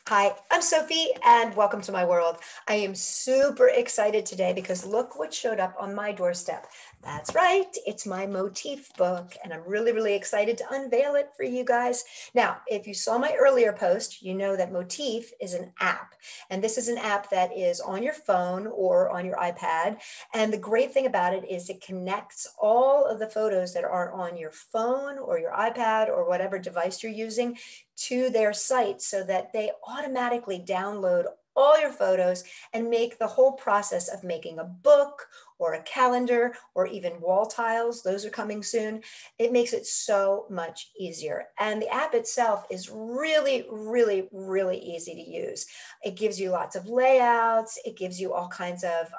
Hi, I'm Sophie and welcome to my world. I am super excited today because look what showed up on my doorstep. That's right, it's my Motif book and I'm really excited to unveil it for you guys. Now, if you saw my earlier post, you know that Motif is an app, and this is an app that is on your phone or on your iPad. And the great thing about it is it connects all of the photos that are on your phone or your iPad or whatever device you're using to their site so that they automatically download all your photos and make the whole process of making a book or a calendar or even wall tiles, those are coming soon. It makes it so much easier. And the app itself is really easy to use. It gives you lots of layouts. It gives you all kinds of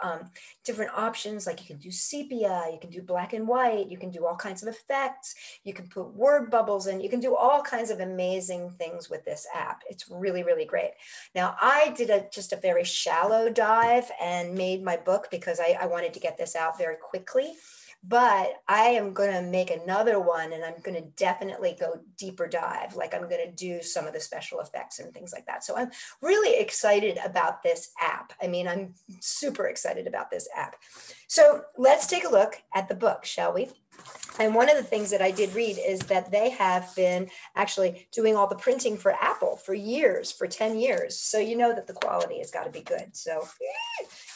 different options, like you can do sepia, you can do black and white, you can do all kinds of effects, you can put word bubbles in, you can do all kinds of amazing things with this app. It's really great. Now, I did just a very shallow dive and made my book because I wanted to get this out very quickly. But I am going to make another one and I'm going to definitely go deeper dive. Like I'm going to do some of the special effects and things like that. So I'm really excited about this app. I mean, I'm super excited about this app. So let's take a look at the book, shall we? And one of the things that I did read is that they have been actually doing all the printing for Apple for years, for 10 years. So you know that the quality has got to be good. So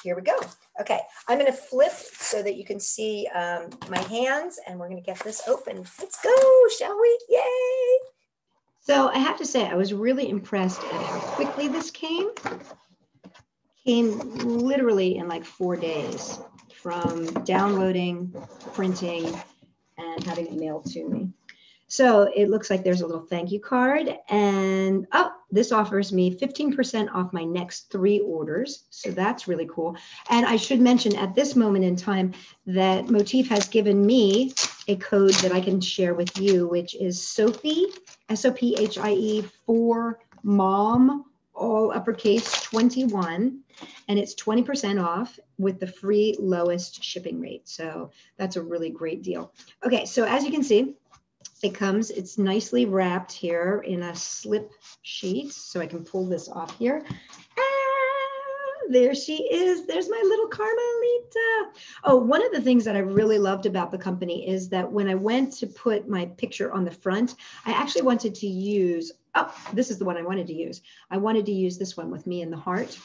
here we go. Okay, I'm going to flip so that you can see my hands, and we're going to get this open. Let's go, shall we? Yay! So I have to say, I was really impressed at how quickly this came. Came literally in like 4 days from downloading, printing, and having it mailed to me. So it looks like there's a little thank you card, and oh, this offers me 15% off my next 3 orders. So that's really cool. And I should mention at this moment in time that Motif has given me a code that I can share with you, which is Sophie, SOPHIE, for mom, all uppercase 21, and it's 20% off with the free lowest shipping rate. So that's a really great deal. Okay, so as you can see, it's nicely wrapped here in a slip sheet. So I can pull this off here. There she is. There's my little Carmelita. Oh, one of the things that I really loved about the company is that when I went to put my picture on the front, I actually wanted to use, oh, this is the one I wanted to use. I wanted to use this one with me in the heart,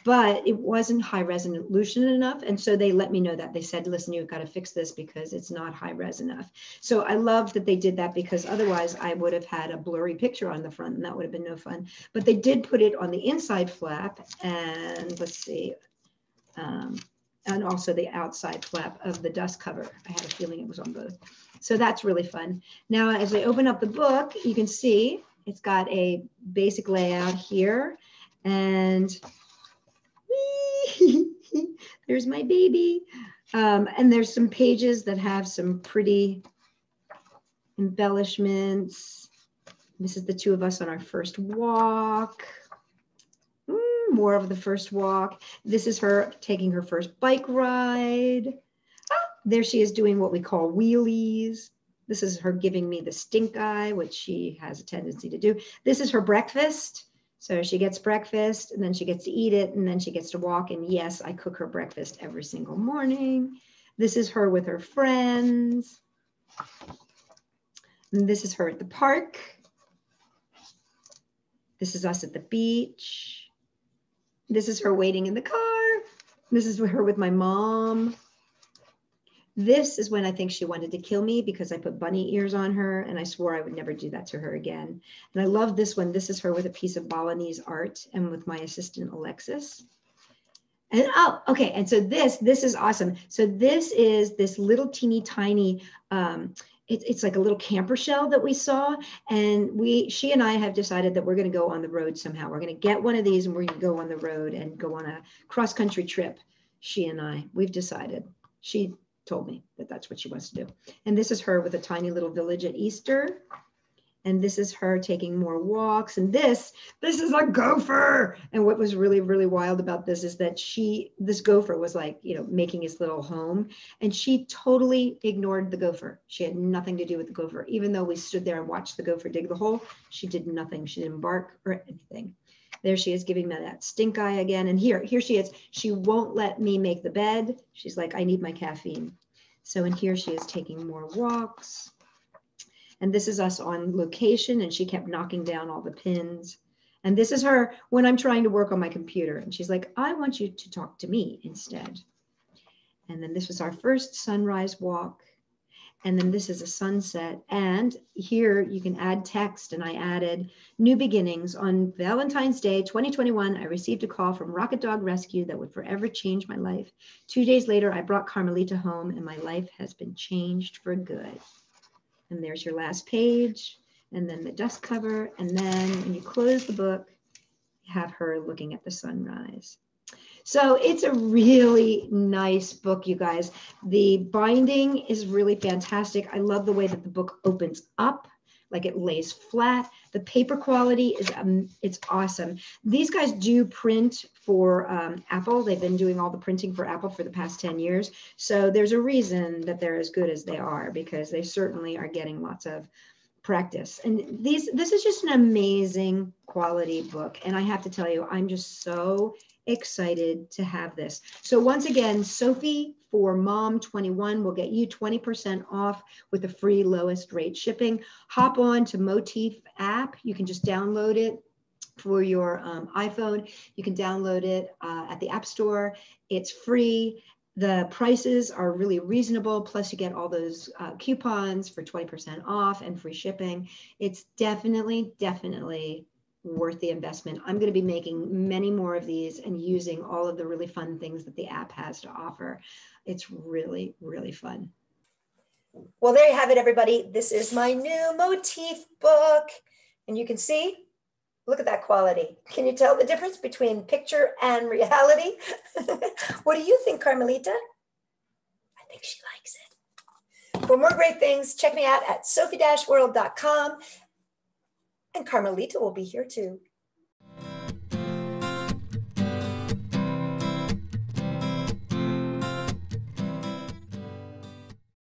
but it wasn't high resolution enough. And so they let me know that. They said, listen, you've got to fix this because it's not high res enough. So I love that they did that because otherwise I would have had a blurry picture on the front and that would have been no fun. But they did put it on the inside flap, and let's see, and also the outside flap of the dust cover. I had a feeling it was on both. So that's really fun. Now, as I open up the book, you can see it's got a basic layout here, and there's my baby. And there's some pages that have some pretty embellishments. This is the 2 of us on our first walk. More of the first walk. This is her taking her first bike ride. There she is doing what we call wheelies. This is her giving me the stink eye, which she has a tendency to do. This is her breakfast. So she gets breakfast and then she gets to eat it and then she gets to walk. And yes, I cook her breakfast every single morning. This is her with her friends. And this is her at the park. This is us at the beach. This is her waiting in the car. This is her with my mom. This is when I think she wanted to kill me because I put bunny ears on her and I swore I would never do that to her again. And I love this one. This is her with a piece of Balinese art and with my assistant Alexis. And oh, okay. And so this is awesome. So this is this little teeny tiny, it's like a little camper shell that we saw. And she and I have decided that we're going to go on the road somehow. We're going to get one of these and we're going to go on the road and go on a cross country trip. She and I, we've decided. She told me that that's what she wants to do. And this is her with a tiny little village at Easter. And this is her taking more walks. And this is a gopher. And what was really wild about this is that this gopher was like, making his little home. And she totally ignored the gopher. She had nothing to do with the gopher. Even though we stood there and watched the gopher dig the hole, she did nothing. She didn't bark or anything. There she is giving me that stink eye again. And here she is. She won't let me make the bed. She's like, I need my caffeine. So in here she is taking more walks. And this is us on location, and she kept knocking down all the pins. And this is her when I'm trying to work on my computer. And she's like, I want you to talk to me instead. And then this was our first sunrise walk. And then this is a sunset. And here you can add text. And I added new beginnings. On Valentine's Day, 2021, I received a call from Rocket Dog Rescue that would forever change my life. 2 days later, I brought Carmelita home, and my life has been changed for good. And there's your last page, and then the dust cover. And then when you close the book, you have her looking at the sunrise. So it's a really nice book, you guys. The binding is really fantastic. I love the way that the book opens up, like it lays flat. The paper quality is it's awesome. These guys do print for Apple. They've been doing all the printing for Apple for the past 10 years. So there's a reason that they're as good as they are, because they certainly are getting lots of practice. And this is just an amazing quality book. And I have to tell you, I'm just so excited to have this. So once again, Sophie for Mom 21 will get you 20% off with the free lowest rate shipping. Hop on to Motif app. You can just download it for your iPhone. You can download it at the App Store. It's free. The prices are really reasonable. Plus you get all those coupons for 20% off and free shipping. It's definitely worth the investment. I'm going to be making many more of these and using all of the really fun things that the app has to offer. It's really, really fun. Well, there you have it, everybody. This is my new Motif book. And you can see, look at that quality. Can you tell the difference between picture and reality? What do you think, Carmelita? I think she likes it. For more great things, check me out at sophie-world.com. And Carmelita will be here too.